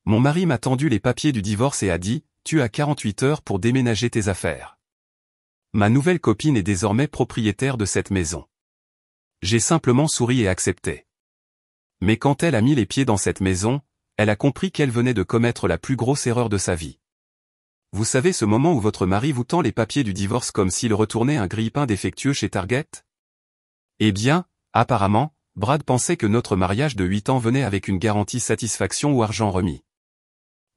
Mon mari m'a tendu les papiers du divorce et a dit, tu as 48 heures pour déménager tes affaires. Ma nouvelle copine est désormais propriétaire de cette maison. J'ai simplement souri et accepté. Mais quand elle a mis les pieds dans cette maison, elle a compris qu'elle venait de commettre la plus grosse erreur de sa vie. Vous savez ce moment où votre mari vous tend les papiers du divorce comme s'il retournait un grille-pain défectueux chez Target? Eh bien, apparemment, Brad pensait que notre mariage de 8 ans venait avec une garantie satisfaction ou argent remis.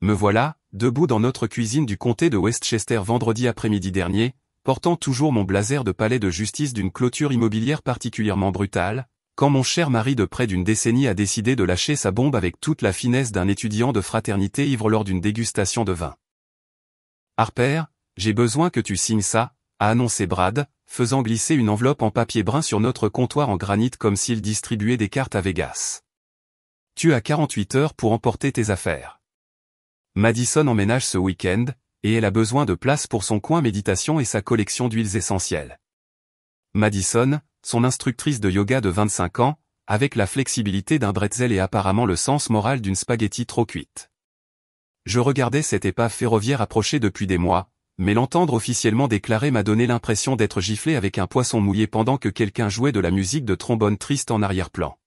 Me voilà, debout dans notre cuisine du comté de Westchester vendredi après-midi dernier, portant toujours mon blazer de palais de justice d'une clôture immobilière particulièrement brutale, quand mon cher mari de près d'une décennie a décidé de lâcher sa bombe avec toute la finesse d'un étudiant de fraternité ivre lors d'une dégustation de vin. « Harper, j'ai besoin que tu signes ça », a annoncé Brad, faisant glisser une enveloppe en papier brun sur notre comptoir en granit comme s'il distribuait des cartes à Vegas. « Tu as 48 heures pour emporter tes affaires. Madison emménage ce week-end, et elle a besoin de place pour son coin méditation et sa collection d'huiles essentielles. Madison, son instructrice de yoga de 25 ans, avec la flexibilité d'un bretzel et apparemment le sens moral d'une spaghetti trop cuite. Je regardais cette épave ferroviaire approcher depuis des mois, mais l'entendre officiellement déclarer m'a donné l'impression d'être giflé avec un poisson mouillé pendant que quelqu'un jouait de la musique de trombone triste en arrière-plan.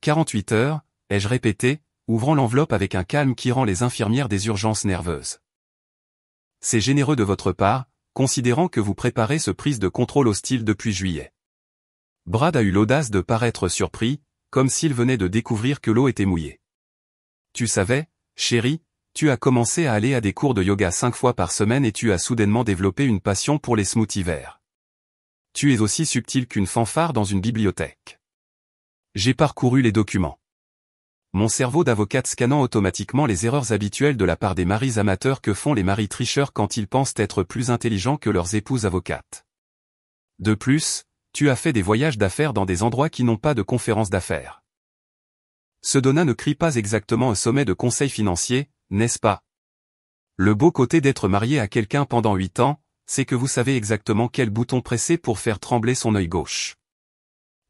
48 heures, ai-je répété, ouvrant l'enveloppe avec un calme qui rend les infirmières des urgences nerveuses. C'est généreux de votre part, considérant que vous préparez ce prise de contrôle hostile depuis juillet. Brad a eu l'audace de paraître surpris, comme s'il venait de découvrir que l'eau était mouillée. Tu savais, chérie, tu as commencé à aller à des cours de yoga 5 fois par semaine et tu as soudainement développé une passion pour les smoothies verts. Tu es aussi subtil qu'une fanfare dans une bibliothèque. J'ai parcouru les documents. Mon cerveau d'avocate scannant automatiquement les erreurs habituelles de la part des maris amateurs que font les maris tricheurs quand ils pensent être plus intelligents que leurs épouses avocates. De plus, tu as fait des voyages d'affaires dans des endroits qui n'ont pas de conférences d'affaires. Ce Donna ne crie pas exactement un sommet de conseil financier, n'est-ce pas? Le beau côté d'être marié à quelqu'un pendant 8 ans, c'est que vous savez exactement quel bouton presser pour faire trembler son œil gauche.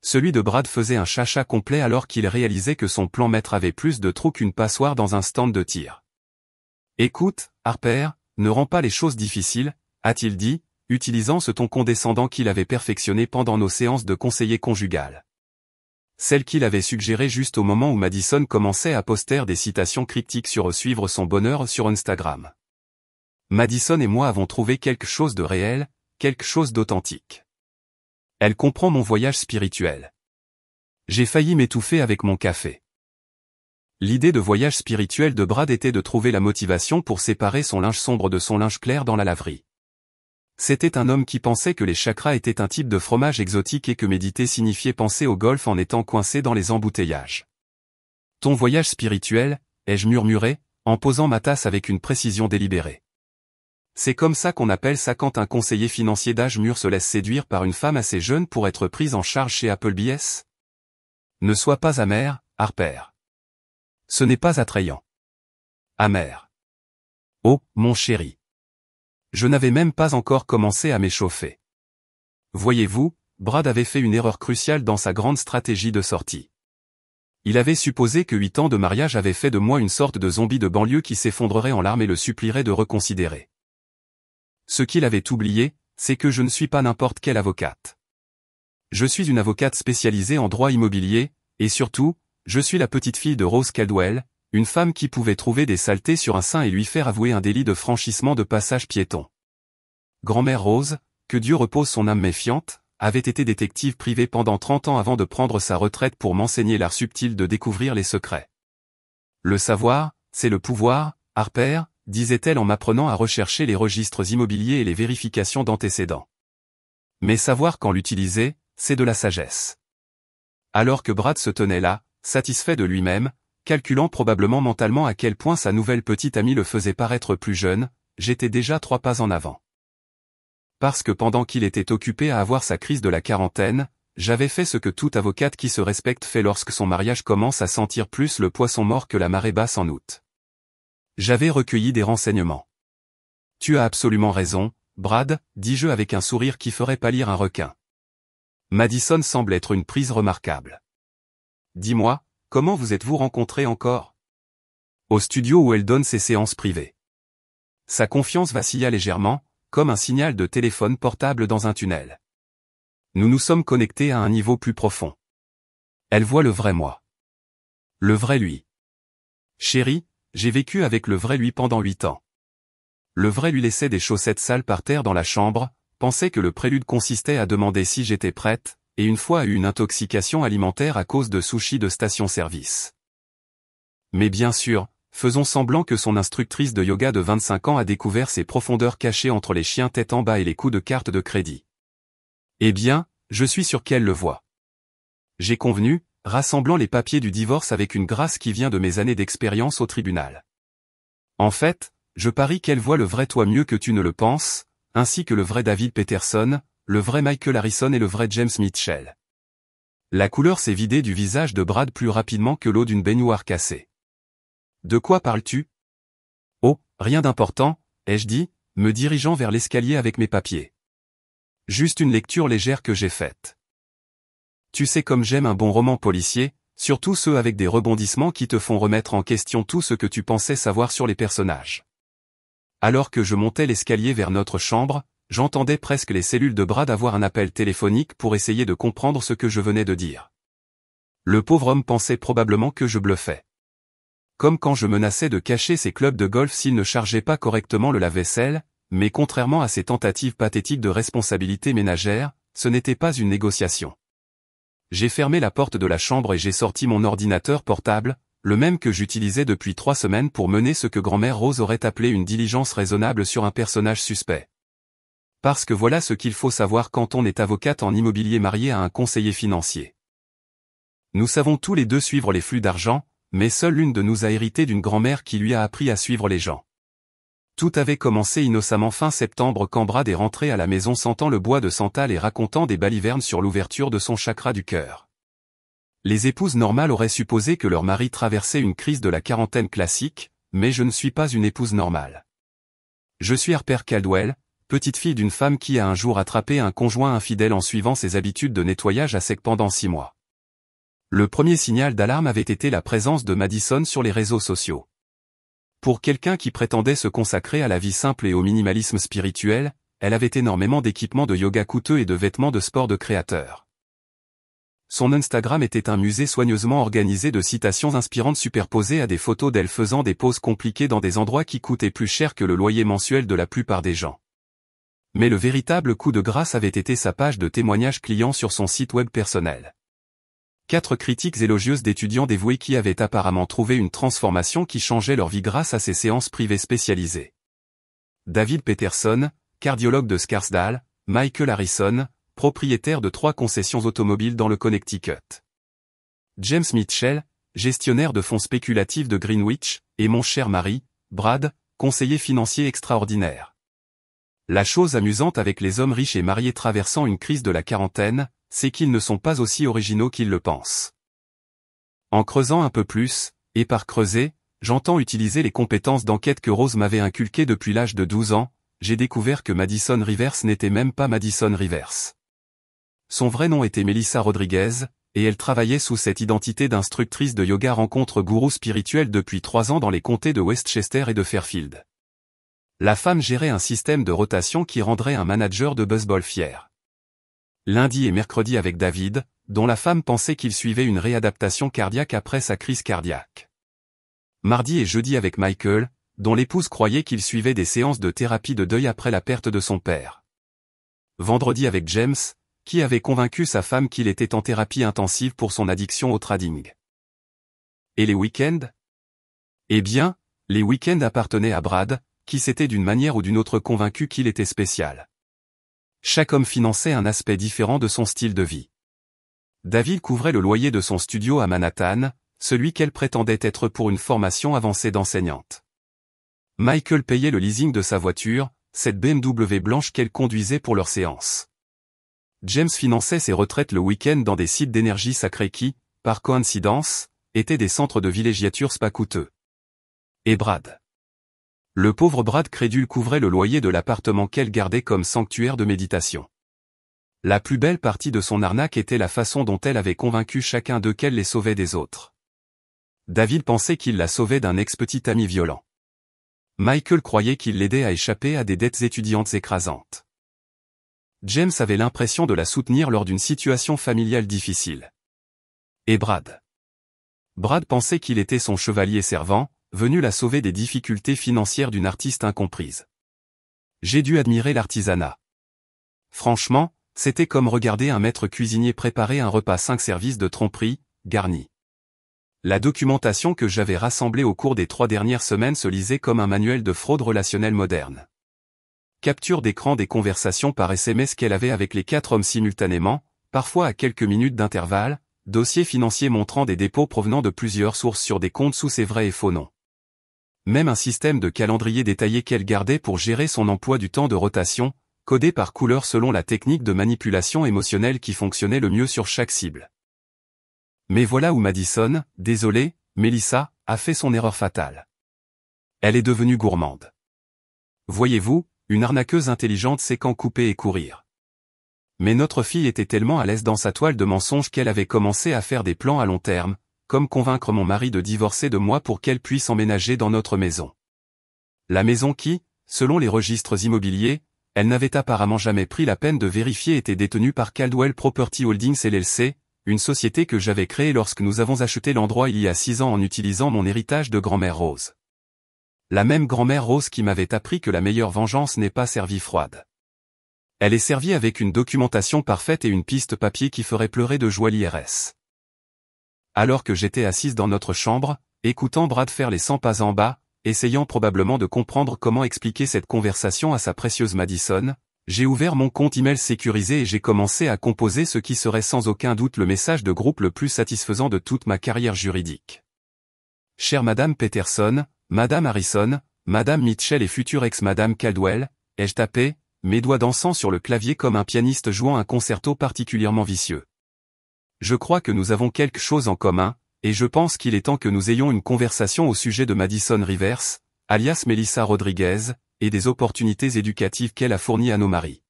Celui de Brad faisait un chacha complet alors qu'il réalisait que son plan maître avait plus de trous qu'une passoire dans un stand de tir. « Écoute, Harper, ne rends pas les choses difficiles », a-t-il dit, utilisant ce ton condescendant qu'il avait perfectionné pendant nos séances de conseiller conjugal. Celle qu'il avait suggérée juste au moment où Madison commençait à poster des citations cryptiques sur suivre son bonheur sur Instagram. Madison et moi avons trouvé quelque chose de réel, quelque chose d'authentique. Elle comprend mon voyage spirituel. J'ai failli m'étouffer avec mon café. L'idée de voyage spirituel de Brad était de trouver la motivation pour séparer son linge sombre de son linge clair dans la laverie. C'était un homme qui pensait que les chakras étaient un type de fromage exotique et que méditer signifiait penser au golf en étant coincé dans les embouteillages. Ton voyage spirituel, ai-je murmuré, en posant ma tasse avec une précision délibérée. C'est comme ça qu'on appelle ça quand un conseiller financier d'âge mûr se laisse séduire par une femme assez jeune pour être prise en charge chez Applebee's? Ne sois pas amer, Harper. Ce n'est pas attrayant. Amer. Oh, mon chéri. Je n'avais même pas encore commencé à m'échauffer. Voyez-vous, Brad avait fait une erreur cruciale dans sa grande stratégie de sortie. Il avait supposé que 8 ans de mariage avaient fait de moi une sorte de zombie de banlieue qui s'effondrerait en larmes et le supplierait de reconsidérer. Ce qu'il avait oublié, c'est que je ne suis pas n'importe quelle avocate. Je suis une avocate spécialisée en droit immobilier, et surtout, je suis la petite fille de Rose Caldwell, une femme qui pouvait trouver des saletés sur un sein et lui faire avouer un délit de franchissement de passage piéton. Grand-mère Rose, que Dieu repose son âme méfiante, avait été détective privée pendant 30 ans avant de prendre sa retraite pour m'enseigner l'art subtil de découvrir les secrets. Le savoir, c'est le pouvoir, Harper, disait-elle en m'apprenant à rechercher les registres immobiliers et les vérifications d'antécédents. Mais savoir quand l'utiliser, c'est de la sagesse. Alors que Brad se tenait là, satisfait de lui-même, calculant probablement mentalement à quel point sa nouvelle petite amie le faisait paraître plus jeune, j'étais déjà 3 pas en avant. Parce que pendant qu'il était occupé à avoir sa crise de la quarantaine, j'avais fait ce que toute avocate qui se respecte fait lorsque son mariage commence à sentir plus le poisson mort que la marée basse en août. J'avais recueilli des renseignements. Tu as absolument raison, Brad, dis-je avec un sourire qui ferait pâlir un requin. Madison semble être une prise remarquable. Dis-moi, comment vous êtes-vous rencontrés encore? Au studio où elle donne ses séances privées. Sa confiance vacilla légèrement, comme un signal de téléphone portable dans un tunnel. Nous nous sommes connectés à un niveau plus profond. Elle voit le vrai moi. Le vrai lui. Chérie, j'ai vécu avec le vrai lui pendant 8 ans. Le vrai lui laissait des chaussettes sales par terre dans la chambre, pensait que le prélude consistait à demander si j'étais prête, et une fois a eu une intoxication alimentaire à cause de sushis de station-service. Mais bien sûr, faisons semblant que son instructrice de yoga de 25 ans a découvert ses profondeurs cachées entre les chiens tête en bas et les coups de carte de crédit. Eh bien, je suis sûr qu'elle le voit. J'ai convenu, rassemblant les papiers du divorce avec une grâce qui vient de mes années d'expérience au tribunal. En fait, je parie qu'elle voit le vrai toi mieux que tu ne le penses, ainsi que le vrai David Peterson, le vrai Michael Harrison et le vrai James Mitchell. La couleur s'est vidée du visage de Brad plus rapidement que l'eau d'une baignoire cassée. De quoi parles-tu? Oh, rien d'important, ai-je dit, me dirigeant vers l'escalier avec mes papiers. Juste une lecture légère que j'ai faite. Tu sais comme j'aime un bon roman policier, surtout ceux avec des rebondissements qui te font remettre en question tout ce que tu pensais savoir sur les personnages. Alors que je montais l'escalier vers notre chambre, j'entendais presque les cellules de Brad avoir un appel téléphonique pour essayer de comprendre ce que je venais de dire. Le pauvre homme pensait probablement que je bluffais. Comme quand je menaçais de cacher ses clubs de golf s'il ne chargeait pas correctement le lave-vaisselle, mais contrairement à ses tentatives pathétiques de responsabilité ménagère, ce n'était pas une négociation. J'ai fermé la porte de la chambre et j'ai sorti mon ordinateur portable, le même que j'utilisais depuis 3 semaines pour mener ce que grand-mère Rose aurait appelé une diligence raisonnable sur un personnage suspect. Parce que voilà ce qu'il faut savoir quand on est avocate en immobilier mariée à un conseiller financier. Nous savons tous les deux suivre les flux d'argent, mais seule l'une de nous a hérité d'une grand-mère qui lui a appris à suivre les gens. Tout avait commencé innocemment fin septembre quand Brad est rentré à la maison sentant le bois de santal et racontant des balivernes sur l'ouverture de son chakra du cœur. Les épouses normales auraient supposé que leur mari traversait une crise de la quarantaine classique, mais je ne suis pas une épouse normale. Je suis Harper Caldwell, petite fille d'une femme qui a un jour attrapé un conjoint infidèle en suivant ses habitudes de nettoyage à sec pendant 6 mois. Le premier signal d'alarme avait été la présence de Madison sur les réseaux sociaux. Pour quelqu'un qui prétendait se consacrer à la vie simple et au minimalisme spirituel, elle avait énormément d'équipements de yoga coûteux et de vêtements de sport de créateurs. Son Instagram était un musée soigneusement organisé de citations inspirantes superposées à des photos d'elle faisant des poses compliquées dans des endroits qui coûtaient plus cher que le loyer mensuel de la plupart des gens. Mais le véritable coup de grâce avait été sa page de témoignages clients sur son site web personnel. 4 critiques élogieuses d'étudiants dévoués qui avaient apparemment trouvé une transformation qui changeait leur vie grâce à ces séances privées spécialisées. David Peterson, cardiologue de Scarsdale, Michael Harrison, propriétaire de 3 concessions automobiles dans le Connecticut. James Mitchell, gestionnaire de fonds spéculatifs de Greenwich, et mon cher mari, Brad, conseiller financier extraordinaire. La chose amusante avec les hommes riches et mariés traversant une crise de la quarantaine, c'est qu'ils ne sont pas aussi originaux qu'ils le pensent. En creusant un peu plus, et par creuser, j'entends utiliser les compétences d'enquête que Rose m'avait inculquées depuis l'âge de 12 ans, j'ai découvert que Madison Rivers n'était même pas Madison Rivers. Son vrai nom était Melissa Rodriguez, et elle travaillait sous cette identité d'instructrice de yoga rencontre gourou spirituel depuis 3 ans dans les comtés de Westchester et de Fairfield. La femme gérait un système de rotation qui rendrait un manager de baseball fier. Lundi et mercredi avec David, dont la femme pensait qu'il suivait une réadaptation cardiaque après sa crise cardiaque. Mardi et jeudi avec Michael, dont l'épouse croyait qu'il suivait des séances de thérapie de deuil après la perte de son père. Vendredi avec James, qui avait convaincu sa femme qu'il était en thérapie intensive pour son addiction au trading. Et les week-ends? Eh bien, les week-ends appartenaient à Brad, qui s'était d'une manière ou d'une autre convaincu qu'il était spécial. Chaque homme finançait un aspect différent de son style de vie. David couvrait le loyer de son studio à Manhattan, celui qu'elle prétendait être pour une formation avancée d'enseignante. Michael payait le leasing de sa voiture, cette BMW blanche qu'elle conduisait pour leurs séances. James finançait ses retraites le week-end dans des sites d'énergie sacrés qui, par coïncidence, étaient des centres de villégiature spa coûteux. Et Brad. Le pauvre Brad crédule couvrait le loyer de l'appartement qu'elle gardait comme sanctuaire de méditation. La plus belle partie de son arnaque était la façon dont elle avait convaincu chacun d'eux qu'elle les sauvait des autres. David pensait qu'il la sauvait d'un ex-petit ami violent. Michael croyait qu'il l'aidait à échapper à des dettes étudiantes écrasantes. James avait l'impression de la soutenir lors d'une situation familiale difficile. Et Brad. Brad pensait qu'il était son chevalier servant, venu la sauver des difficultés financières d'une artiste incomprise. J'ai dû admirer l'artisanat. Franchement, c'était comme regarder un maître cuisinier préparer un repas 5 services de tromperie, garni. La documentation que j'avais rassemblée au cours des 3 dernières semaines se lisait comme un manuel de fraude relationnelle moderne. Capture d'écran des conversations par SMS qu'elle avait avec les 4 hommes simultanément, parfois à quelques minutes d'intervalle, dossier financier montrant des dépôts provenant de plusieurs sources sur des comptes sous ses vrais et faux noms. Même un système de calendrier détaillé qu'elle gardait pour gérer son emploi du temps de rotation, codé par couleur selon la technique de manipulation émotionnelle qui fonctionnait le mieux sur chaque cible. Mais voilà où Madison, désolée, Melissa, a fait son erreur fatale. Elle est devenue gourmande. Voyez-vous, une arnaqueuse intelligente sait quand couper et courir. Mais notre fille était tellement à l'aise dans sa toile de mensonges qu'elle avait commencé à faire des plans à long terme, comme convaincre mon mari de divorcer de moi pour qu'elle puisse emménager dans notre maison. La maison qui, selon les registres immobiliers, elle n'avait apparemment jamais pris la peine de vérifier était détenue par Caldwell Property Holdings LLC, une société que j'avais créée lorsque nous avons acheté l'endroit il y a 6 ans en utilisant mon héritage de grand-mère Rose. La même grand-mère Rose qui m'avait appris que la meilleure vengeance n'est pas servie froide. Elle est servie avec une documentation parfaite et une piste papier qui ferait pleurer de joie l'IRS. Alors que j'étais assise dans notre chambre, écoutant Brad faire les 100 pas en bas, essayant probablement de comprendre comment expliquer cette conversation à sa précieuse Madison, j'ai ouvert mon compte email sécurisé et j'ai commencé à composer ce qui serait sans aucun doute le message de groupe le plus satisfaisant de toute ma carrière juridique. Chère Madame Peterson, Madame Harrison, Madame Mitchell et future ex-Madame Caldwell, ai-je tapé, mes doigts dansant sur le clavier comme un pianiste jouant un concerto particulièrement vicieux. Je crois que nous avons quelque chose en commun, et je pense qu'il est temps que nous ayons une conversation au sujet de Madison Rivers, alias Melissa Rodriguez, et des opportunités éducatives qu'elle a fournies à nos maris.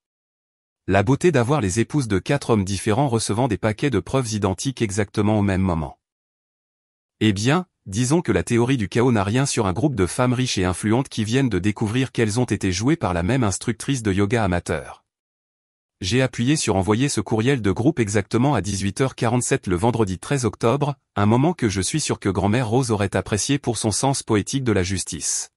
La beauté d'avoir les épouses de 4 hommes différents recevant des paquets de preuves identiques exactement au même moment. Eh bien, disons que la théorie du chaos n'a rien sur un groupe de femmes riches et influentes qui viennent de découvrir qu'elles ont été jouées par la même instructrice de yoga amateur. J'ai appuyé sur envoyer ce courriel de groupe exactement à 18h47 le vendredi 13 octobre, un moment que je suis sûr que grand-mère Rose aurait apprécié pour son sens poétique de la justice.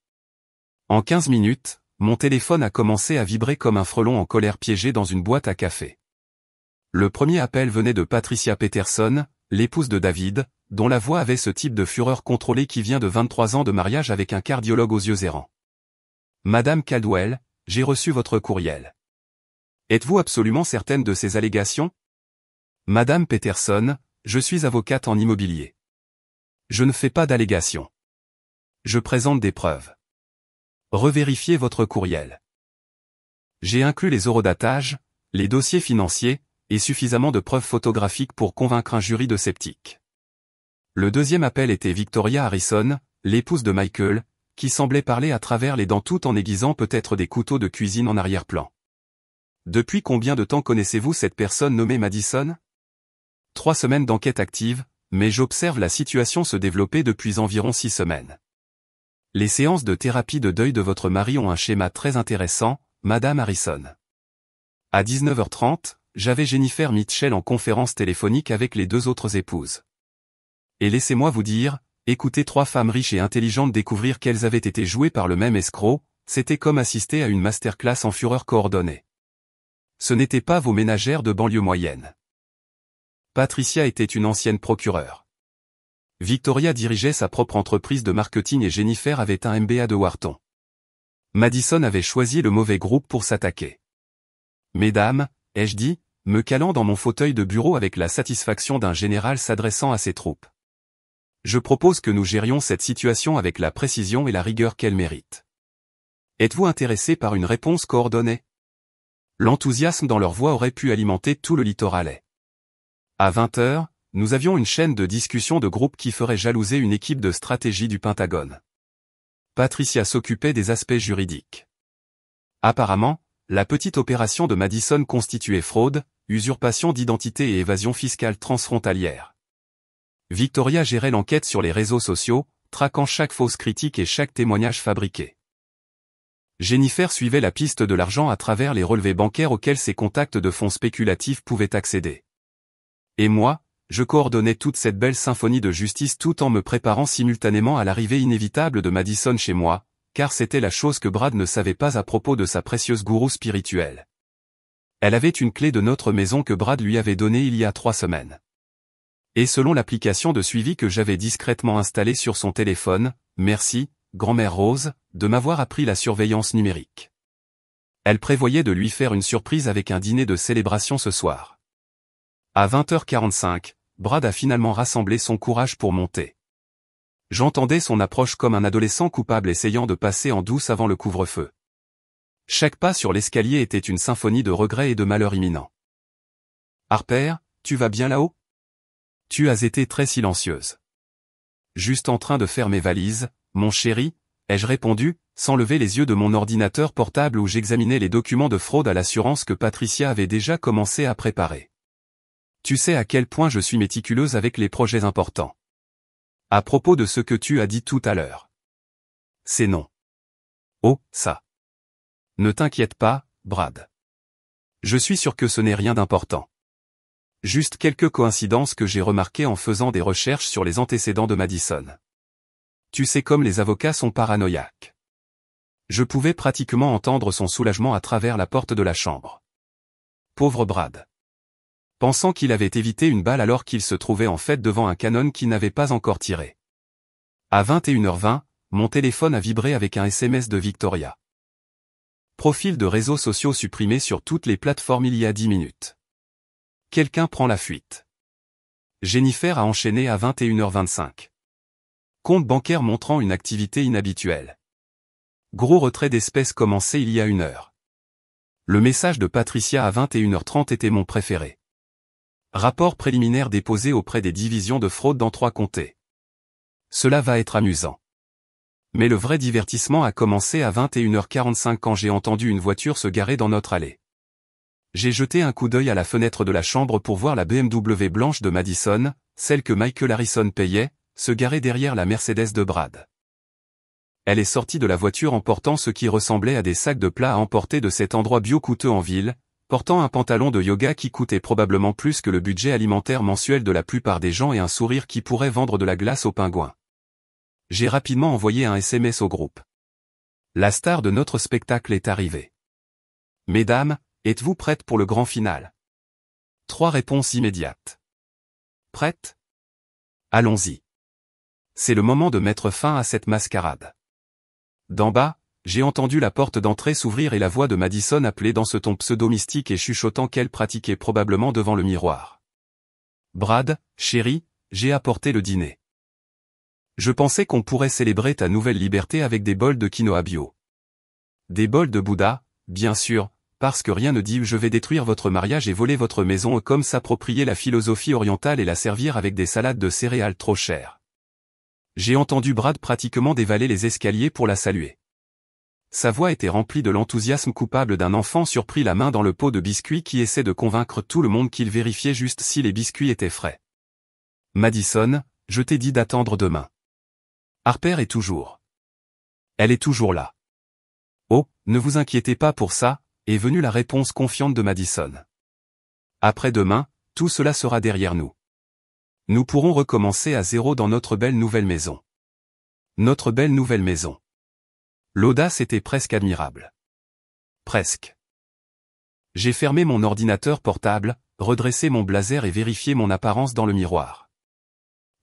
En 15 minutes, mon téléphone a commencé à vibrer comme un frelon en colère piégé dans une boîte à café. Le premier appel venait de Patricia Peterson, l'épouse de David, dont la voix avait ce type de fureur contrôlée qui vient de 23 ans de mariage avec un cardiologue aux yeux errants. Madame Caldwell, j'ai reçu votre courriel. Êtes-vous absolument certaine de ces allégations? Madame Peterson, je suis avocate en immobilier. Je ne fais pas d'allégations. Je présente des preuves. Revérifiez votre courriel. J'ai inclus les eurodatages, les dossiers financiers, et suffisamment de preuves photographiques pour convaincre un jury de sceptiques. Le deuxième appel était Victoria Harrison, l'épouse de Michael, qui semblait parler à travers les dents tout en aiguisant peut-être des couteaux de cuisine en arrière-plan. Depuis combien de temps connaissez-vous cette personne nommée Madison? 3 semaines d'enquête active, mais j'observe la situation se développer depuis environ 6 semaines. Les séances de thérapie de deuil de votre mari ont un schéma très intéressant, Madame Harrison. À 19h30, j'avais Jennifer Mitchell en conférence téléphonique avec les 2 autres épouses. Et laissez-moi vous dire, écouter 3 femmes riches et intelligentes découvrir qu'elles avaient été jouées par le même escroc, c'était comme assister à une masterclass en fureur coordonnée. Ce n'étaient pas vos ménagères de banlieue moyenne. Patricia était une ancienne procureure. Victoria dirigeait sa propre entreprise de marketing et Jennifer avait un MBA de Wharton. Madison avait choisi le mauvais groupe pour s'attaquer. Mesdames, ai-je dit, me calant dans mon fauteuil de bureau avec la satisfaction d'un général s'adressant à ses troupes. Je propose que nous gérions cette situation avec la précision et la rigueur qu'elle mérite. Êtes-vous intéressé par une réponse coordonnée? L'enthousiasme dans leur voix aurait pu alimenter tout le littoral. À 20h, nous avions une chaîne de discussion de groupe qui ferait jalouser une équipe de stratégie du Pentagone. Patricia s'occupait des aspects juridiques. Apparemment, la petite opération de Madison constituait fraude, usurpation d'identité et évasion fiscale transfrontalière. Victoria gérait l'enquête sur les réseaux sociaux, traquant chaque fausse critique et chaque témoignage fabriqué. Jennifer suivait la piste de l'argent à travers les relevés bancaires auxquels ses contacts de fonds spéculatifs pouvaient accéder. Et moi, je coordonnais toute cette belle symphonie de justice tout en me préparant simultanément à l'arrivée inévitable de Madison chez moi, car c'était la chose que Brad ne savait pas à propos de sa précieuse gourou spirituelle. Elle avait une clé de notre maison que Brad lui avait donnée il y a 3 semaines. Et selon l'application de suivi que j'avais discrètement installée sur son téléphone, merci, grand-mère Rose, de m'avoir appris la surveillance numérique. Elle prévoyait de lui faire une surprise avec un dîner de célébration ce soir. À 20h45, Brad a finalement rassemblé son courage pour monter. J'entendais son approche comme un adolescent coupable essayant de passer en douce avant le couvre-feu. Chaque pas sur l'escalier était une symphonie de regrets et de malheurs imminents. « Harper, tu vas bien là-haut ? » Tu as été très silencieuse. Juste en train de faire mes valises, mon chéri, ai-je répondu, sans lever les yeux de mon ordinateur portable où j'examinais les documents de fraude à l'assurance que Patricia avait déjà commencé à préparer. Tu sais à quel point je suis méticuleuse avec les projets importants. À propos de ce que tu as dit tout à l'heure. C'est non. Oh, ça. Ne t'inquiète pas, Brad. Je suis sûr que ce n'est rien d'important. Juste quelques coïncidences que j'ai remarquées en faisant des recherches sur les antécédents de Madison. Tu sais comme les avocats sont paranoïaques. Je pouvais pratiquement entendre son soulagement à travers la porte de la chambre. Pauvre Brad. Pensant qu'il avait évité une balle alors qu'il se trouvait en fait devant un canon qui n'avait pas encore tiré. À 21h20, mon téléphone a vibré avec un SMS de Victoria. Profil de réseaux sociaux supprimé sur toutes les plateformes il y a 10 minutes. Quelqu'un prend la fuite. Jennifer a enchaîné à 21h25. Compte bancaire montrant une activité inhabituelle. Gros retrait d'espèces commencé il y a 1 heure. Le message de Patricia à 21h30 était mon préféré. Rapport préliminaire déposé auprès des divisions de fraude dans 3 comtés. Cela va être amusant. Mais le vrai divertissement a commencé à 21h45 quand j'ai entendu une voiture se garer dans notre allée. J'ai jeté un coup d'œil à la fenêtre de la chambre pour voir la BMW blanche de Madison, celle que Michael Harrison payait, se garer derrière la Mercedes de Brad. Elle est sortie de la voiture en portant ce qui ressemblait à des sacs de plats à emporter de cet endroit bio coûteux en ville, portant un pantalon de yoga qui coûtait probablement plus que le budget alimentaire mensuel de la plupart des gens et un sourire qui pourrait vendre de la glace aux pingouins. J'ai rapidement envoyé un SMS au groupe. La star de notre spectacle est arrivée. Mesdames, êtes-vous prêtes pour le grand final? 3 réponses immédiates. Prêtes? Allons-y. C'est le moment de mettre fin à cette mascarade. D'en bas, j'ai entendu la porte d'entrée s'ouvrir et la voix de Madison appeler dans ce ton pseudo-mystique et chuchotant qu'elle pratiquait probablement devant le miroir. Brad, chéri, j'ai apporté le dîner. Je pensais qu'on pourrait célébrer ta nouvelle liberté avec des bols de quinoa bio. Des bols de Bouddha, bien sûr, parce que rien ne dit je vais détruire votre mariage et voler votre maison comme s'approprier la philosophie orientale et la servir avec des salades de céréales trop chères. J'ai entendu Brad pratiquement dévaler les escaliers pour la saluer. Sa voix était remplie de l'enthousiasme coupable d'un enfant surpris la main dans le pot de biscuits qui essaie de convaincre tout le monde qu'il vérifiait juste si les biscuits étaient frais. Madison, je t'ai dit d'attendre demain. Harper est toujours. Elle est toujours là. Oh, ne vous inquiétez pas pour ça, est venue la réponse confiante de Madison. Après-demain, tout cela sera derrière nous. Nous pourrons recommencer à zéro dans notre belle nouvelle maison. Notre belle nouvelle maison. L'audace était presque admirable. Presque. J'ai fermé mon ordinateur portable, redressé mon blazer et vérifié mon apparence dans le miroir.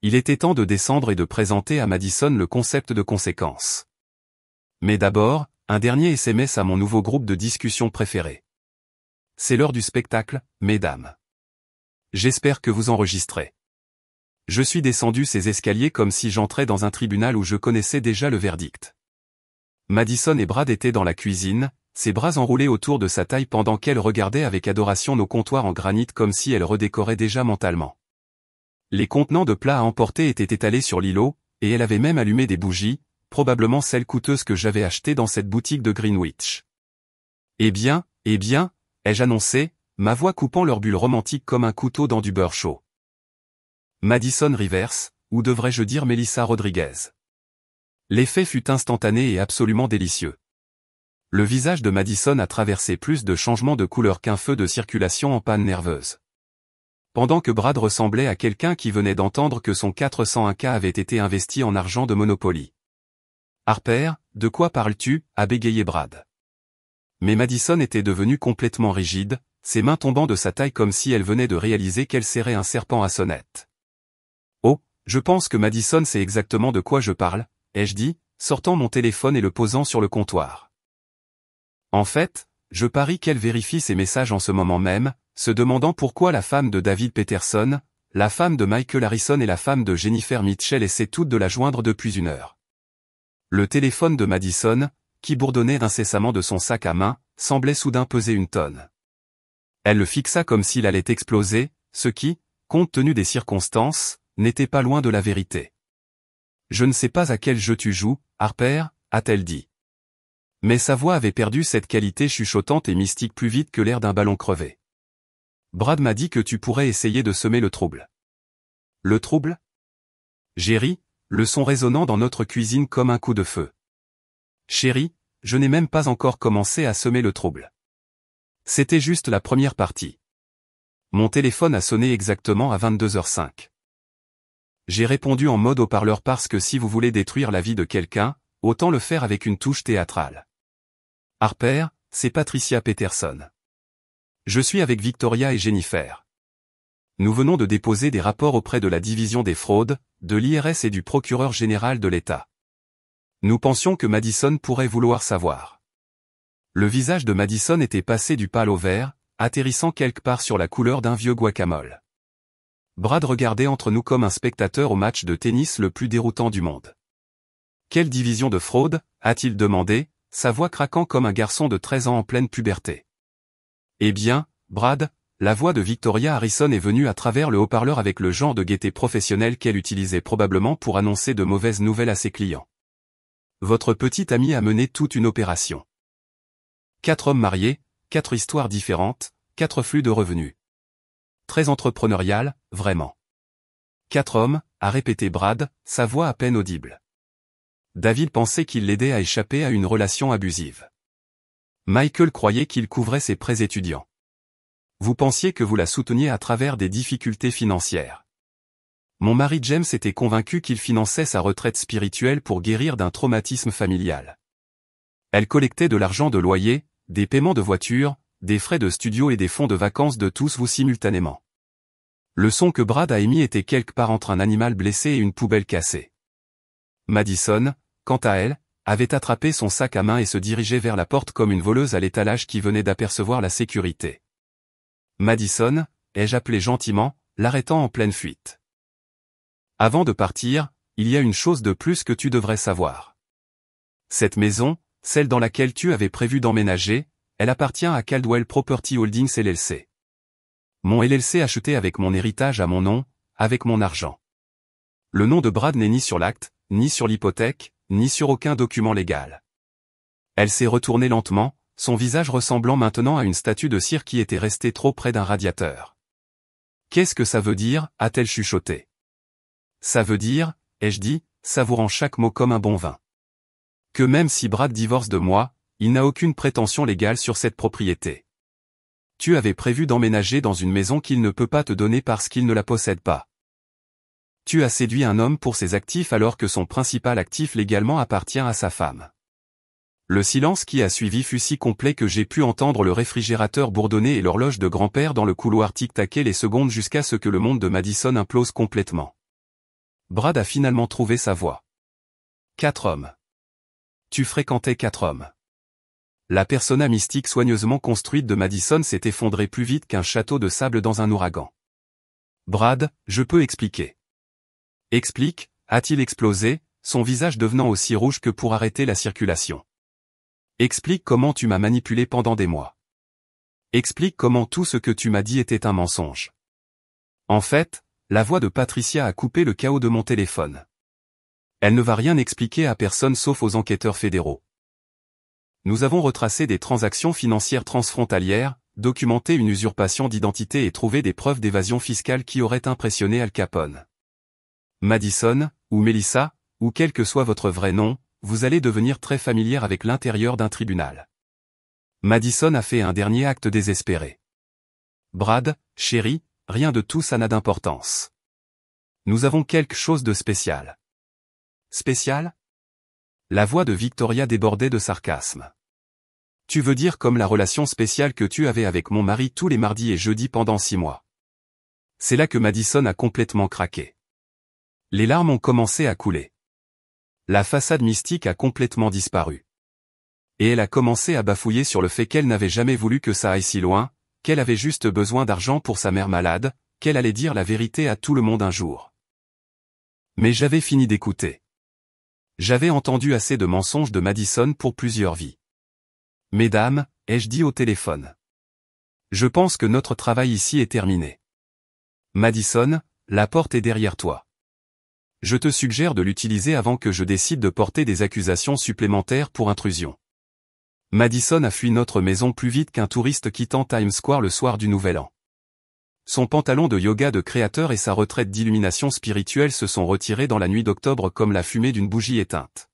Il était temps de descendre et de présenter à Madison le concept de conséquence. Mais d'abord, un dernier SMS à mon nouveau groupe de discussion préféré. C'est l'heure du spectacle, mesdames. J'espère que vous enregistrez. Je suis descendu ces escaliers comme si j'entrais dans un tribunal où je connaissais déjà le verdict. Madison et Brad étaient dans la cuisine, ses bras enroulés autour de sa taille pendant qu'elle regardait avec adoration nos comptoirs en granit comme si elle redécorait déjà mentalement. Les contenants de plats à emporter étaient étalés sur l'îlot, et elle avait même allumé des bougies, probablement celles coûteuses que j'avais achetées dans cette boutique de Greenwich. Eh bien, ai-je annoncé, ma voix coupant leur bulle romantique comme un couteau dans du beurre chaud. Madison Rivers, ou devrais-je dire Melissa Rodriguez. L'effet fut instantané et absolument délicieux. Le visage de Madison a traversé plus de changements de couleur qu'un feu de circulation en panne nerveuse. Pendant que Brad ressemblait à quelqu'un qui venait d'entendre que son 401k avait été investi en argent de Monopoly. « Harper, de quoi parles-tu » a bégayé Brad. Mais Madison était devenue complètement rigide, ses mains tombant de sa taille comme si elle venait de réaliser qu'elle serrait un serpent à sonnette. « Oh, je pense que Madison sait exactement de quoi je parle », ai-je dit, sortant mon téléphone et le posant sur le comptoir. En fait, je parie qu'elle vérifie ses messages en ce moment même, se demandant pourquoi la femme de David Peterson, la femme de Michael Harrison et la femme de Jennifer Mitchell essaient toutes de la joindre depuis 1 heure. Le téléphone de Madison, qui bourdonnait incessamment de son sac à main, semblait soudain peser 1 tonne. Elle le fixa comme s'il allait exploser, ce qui, compte tenu des circonstances, n'était pas loin de la vérité. « Je ne sais pas à quel jeu tu joues, Harper » a-t-elle dit. Mais sa voix avait perdu cette qualité chuchotante et mystique plus vite que l'air d'un ballon crevé. « Brad m'a dit que tu pourrais essayer de semer le trouble. » « Le trouble ?» J'ai ri, le son résonnant dans notre cuisine comme un coup de feu. « Chérie, je n'ai même pas encore commencé à semer le trouble. C'était juste la première partie. » Mon téléphone a sonné exactement à 22h05. J'ai répondu en mode haut-parleur parce que si vous voulez détruire la vie de quelqu'un, autant le faire avec une touche théâtrale. « Harper, c'est Patricia Peterson. Je suis avec Victoria et Jennifer. Nous venons de déposer des rapports auprès de la division des fraudes, de l'IRS et du procureur général de l'État. Nous pensions que Madison pourrait vouloir savoir. » Le visage de Madison était passé du pâle au vert, atterrissant quelque part sur la couleur d'un vieux guacamole. Brad regardait entre nous comme un spectateur au match de tennis le plus déroutant du monde. « Quelle division de fraude ?» a-t-il demandé, sa voix craquant comme un garçon de 13 ans en pleine puberté. « Eh bien, Brad, la voix de Victoria Harrison est venue à travers le haut-parleur avec le genre de gaieté professionnelle qu'elle utilisait probablement pour annoncer de mauvaises nouvelles à ses clients. Votre petit ami a mené toute une opération. 4 hommes mariés, 4 histoires différentes, 4 flux de revenus. Très entrepreneurial, vraiment. 4 hommes, a répété Brad, sa voix à peine audible. David pensait qu'il l'aidait à échapper à une relation abusive. Michael croyait qu'il couvrait ses prêts étudiants. Vous pensiez que vous la souteniez à travers des difficultés financières. Mon mari James était convaincu qu'il finançait sa retraite spirituelle pour guérir d'un traumatisme familial. Elle collectait de l'argent de loyer, des paiements de voiture, des frais de studio et des fonds de vacances de tous vous simultanément. Le son que Brad a émis était quelque part entre un animal blessé et une poubelle cassée. Madison, quant à elle, avait attrapé son sac à main et se dirigeait vers la porte comme une voleuse à l'étalage qui venait d'apercevoir la sécurité. Madison, ai-je appelé gentiment, l'arrêtant en pleine fuite. Avant de partir, il y a une chose de plus que tu devrais savoir. Cette maison, celle dans laquelle tu avais prévu d'emménager, elle appartient à Caldwell Property Holdings LLC. Mon LLC acheté avec mon héritage à mon nom, avec mon argent. Le nom de Brad n'est ni sur l'acte, ni sur l'hypothèque, ni sur aucun document légal. Elle s'est retournée lentement, son visage ressemblant maintenant à une statue de cire qui était restée trop près d'un radiateur. « Qu'est-ce que ça veut dire » a-t-elle chuchoté. « Ça veut dire, ai-je dit, savourant chaque mot comme un bon vin. Que même si Brad divorce de moi, il n'a aucune prétention légale sur cette propriété. Tu avais prévu d'emménager dans une maison qu'il ne peut pas te donner parce qu'il ne la possède pas. Tu as séduit un homme pour ses actifs alors que son principal actif légalement appartient à sa femme. » Le silence qui a suivi fut si complet que j'ai pu entendre le réfrigérateur bourdonner et l'horloge de grand-père dans le couloir tic-taquer les secondes jusqu'à ce que le monde de Madison implose complètement. Brad a finalement trouvé sa voie. 4 hommes. Tu fréquentais 4 hommes. La persona mystique soigneusement construite de Madison s'est effondrée plus vite qu'un château de sable dans un ouragan. Brad, je peux expliquer. Explique, a-t-il explosé, son visage devenant aussi rouge que pour arrêter la circulation. Explique comment tu m'as manipulé pendant des mois. Explique comment tout ce que tu m'as dit était un mensonge. En fait, la voix de Patricia a coupé le chaos de mon téléphone. Elle ne va rien expliquer à personne sauf aux enquêteurs fédéraux. Nous avons retracé des transactions financières transfrontalières, documenté une usurpation d'identité et trouvé des preuves d'évasion fiscale qui auraient impressionné Al Capone. Madison, ou Melissa, ou quel que soit votre vrai nom, vous allez devenir très familière avec l'intérieur d'un tribunal. Madison a fait un dernier acte désespéré. Brad, chérie, rien de tout ça n'a d'importance. Nous avons quelque chose de spécial. Spécial? La voix de Victoria débordait de sarcasme. Tu veux dire comme la relation spéciale que tu avais avec mon mari tous les mardis et jeudis pendant 6 mois. C'est là que Madison a complètement craqué. Les larmes ont commencé à couler. La façade mystique a complètement disparu. Et elle a commencé à bafouiller sur le fait qu'elle n'avait jamais voulu que ça aille si loin, qu'elle avait juste besoin d'argent pour sa mère malade, qu'elle allait dire la vérité à tout le monde un jour. Mais j'avais fini d'écouter. J'avais entendu assez de mensonges de Madison pour plusieurs vies. Mesdames, ai-je dit au téléphone. Je pense que notre travail ici est terminé. Madison, la porte est derrière toi. Je te suggère de l'utiliser avant que je décide de porter des accusations supplémentaires pour intrusion. Madison a fui notre maison plus vite qu'un touriste quittant Times Square le soir du Nouvel An. Son pantalon de yoga de créateur et sa retraite d'illumination spirituelle se sont retirés dans la nuit d'octobre comme la fumée d'une bougie éteinte.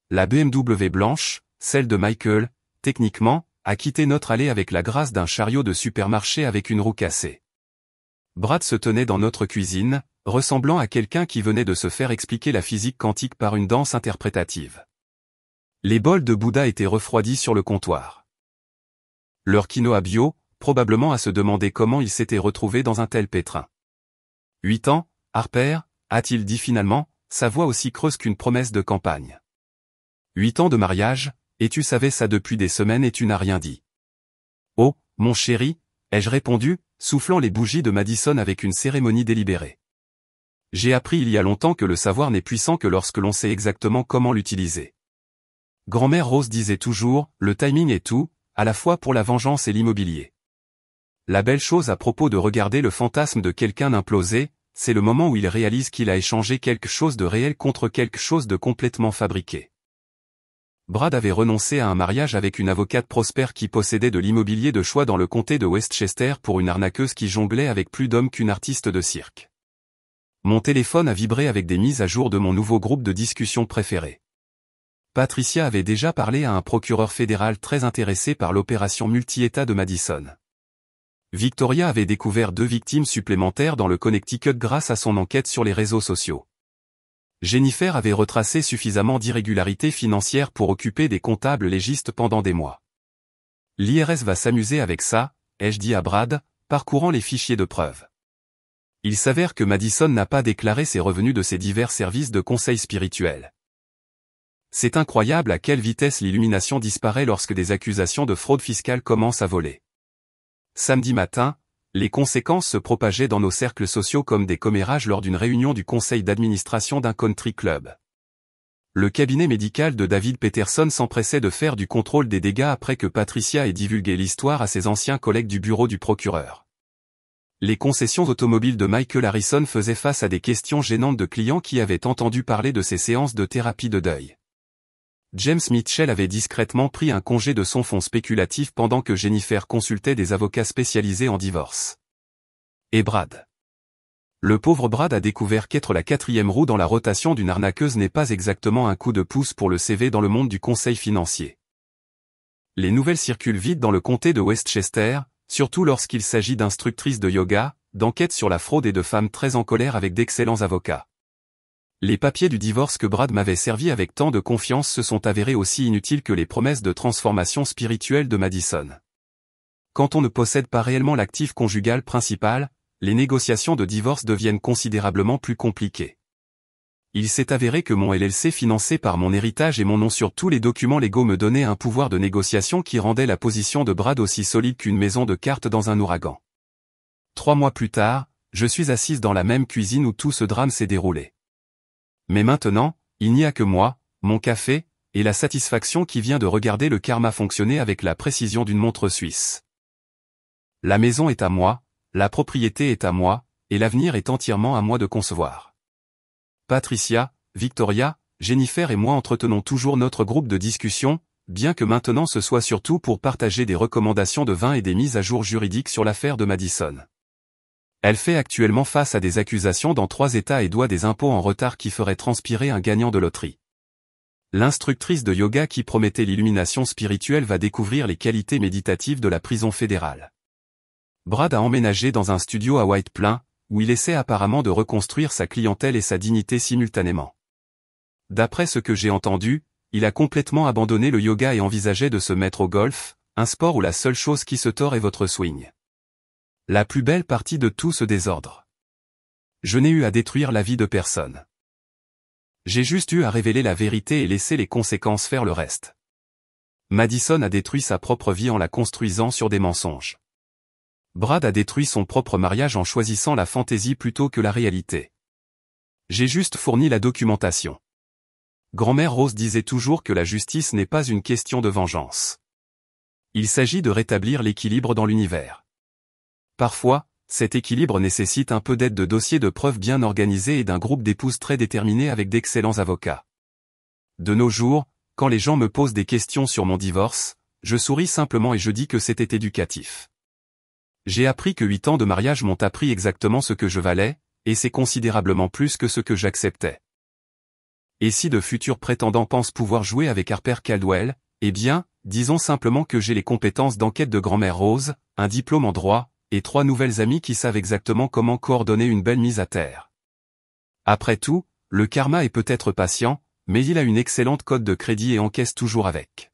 La BMW blanche, celle de Michael, techniquement, a quitté notre allée avec la grâce d'un chariot de supermarché avec une roue cassée. Brad se tenait dans notre cuisine, ressemblant à quelqu'un qui venait de se faire expliquer la physique quantique par une danse interprétative. Les bols de Bouddha étaient refroidis sur le comptoir. Leur quinoa bio, probablement à se demander comment il s'était retrouvé dans un tel pétrin. 8 ans, Harper, a-t-il dit finalement, sa voix aussi creuse qu'une promesse de campagne. 8 ans de mariage, et tu savais ça depuis des semaines et tu n'as rien dit. Oh, mon chéri, ai-je répondu, soufflant les bougies de Madison avec une cérémonie délibérée. J'ai appris il y a longtemps que le savoir n'est puissant que lorsque l'on sait exactement comment l'utiliser. Grand-mère Rose disait toujours, le timing est tout, à la fois pour la vengeance et l'immobilier. La belle chose à propos de regarder le fantasme de quelqu'un imploser, c'est le moment où il réalise qu'il a échangé quelque chose de réel contre quelque chose de complètement fabriqué. Brad avait renoncé à un mariage avec une avocate prospère qui possédait de l'immobilier de choix dans le comté de Westchester pour une arnaqueuse qui jonglait avec plus d'hommes qu'une artiste de cirque. Mon téléphone a vibré avec des mises à jour de mon nouveau groupe de discussion préféré. Patricia avait déjà parlé à un procureur fédéral très intéressé par l'opération multi-État de Madison. Victoria avait découvert 2 victimes supplémentaires dans le Connecticut grâce à son enquête sur les réseaux sociaux. Jennifer avait retracé suffisamment d'irrégularités financières pour occuper des comptables légistes pendant des mois. L'IRS va s'amuser avec ça, ai-je dit à Brad, parcourant les fichiers de preuves. Il s'avère que Madison n'a pas déclaré ses revenus de ses divers services de conseil spirituel. C'est incroyable à quelle vitesse l'illumination disparaît lorsque des accusations de fraude fiscale commencent à voler. Samedi matin, les conséquences se propageaient dans nos cercles sociaux comme des commérages lors d'une réunion du conseil d'administration d'un country club. Le cabinet médical de David Peterson s'empressait de faire du contrôle des dégâts après que Patricia ait divulgué l'histoire à ses anciens collègues du bureau du procureur. Les concessions automobiles de Michael Harrison faisaient face à des questions gênantes de clients qui avaient entendu parler de ces séances de thérapie de deuil. James Mitchell avait discrètement pris un congé de son fonds spéculatif pendant que Jennifer consultait des avocats spécialisés en divorce. Et Brad. Le pauvre Brad a découvert qu'être la 4e roue dans la rotation d'une arnaqueuse n'est pas exactement un coup de pouce pour le CV dans le monde du conseil financier. Les nouvelles circulent vite dans le comté de Westchester, surtout lorsqu'il s'agit d'instructrices de yoga, d'enquêtes sur la fraude et de femmes très en colère avec d'excellents avocats. Les papiers du divorce que Brad m'avait servi avec tant de confiance se sont avérés aussi inutiles que les promesses de transformation spirituelle de Madison. Quand on ne possède pas réellement l'actif conjugal principal, les négociations de divorce deviennent considérablement plus compliquées. Il s'est avéré que mon LLC financé par mon héritage et mon nom sur tous les documents légaux me donnait un pouvoir de négociation qui rendait la position de Brad aussi solide qu'une maison de cartes dans un ouragan. 3 mois plus tard, je suis assise dans la même cuisine où tout ce drame s'est déroulé. Mais maintenant, il n'y a que moi, mon café, et la satisfaction qui vient de regarder le karma fonctionner avec la précision d'une montre suisse. La maison est à moi, la propriété est à moi, et l'avenir est entièrement à moi de concevoir. Patricia, Victoria, Jennifer et moi entretenons toujours notre groupe de discussion, bien que maintenant ce soit surtout pour partager des recommandations de vin et des mises à jour juridiques sur l'affaire de Madison. Elle fait actuellement face à des accusations dans 3 États et doit des impôts en retard qui feraient transpirer un gagnant de loterie. L'instructrice de yoga qui promettait l'illumination spirituelle va découvrir les qualités méditatives de la prison fédérale. Brad a emménagé dans un studio à White Plains, où il essaie apparemment de reconstruire sa clientèle et sa dignité simultanément. D'après ce que j'ai entendu, il a complètement abandonné le yoga et envisageait de se mettre au golf, un sport où la seule chose qui se tord est votre swing. La plus belle partie de tout ce désordre. Je n'ai eu à détruire la vie de personne. J'ai juste eu à révéler la vérité et laisser les conséquences faire le reste. Madison a détruit sa propre vie en la construisant sur des mensonges. Brad a détruit son propre mariage en choisissant la fantaisie plutôt que la réalité. J'ai juste fourni la documentation. Grand-mère Rose disait toujours que la justice n'est pas une question de vengeance. Il s'agit de rétablir l'équilibre dans l'univers. Parfois, cet équilibre nécessite un peu d'aide de dossiers de preuves bien organisés et d'un groupe d'épouses très déterminés avec d'excellents avocats. De nos jours, quand les gens me posent des questions sur mon divorce, je souris simplement et je dis que c'était éducatif. J'ai appris que 8 ans de mariage m'ont appris exactement ce que je valais, et c'est considérablement plus que ce que j'acceptais. Et si de futurs prétendants pensent pouvoir jouer avec Harper Caldwell, eh bien, disons simplement que j'ai les compétences d'enquête de grand-mère Rose, un diplôme en droit, et 3 nouvelles amies qui savent exactement comment coordonner une belle mise à terre. Après tout, le karma est peut-être patient, mais il a une excellente cote de crédit et encaisse toujours avec.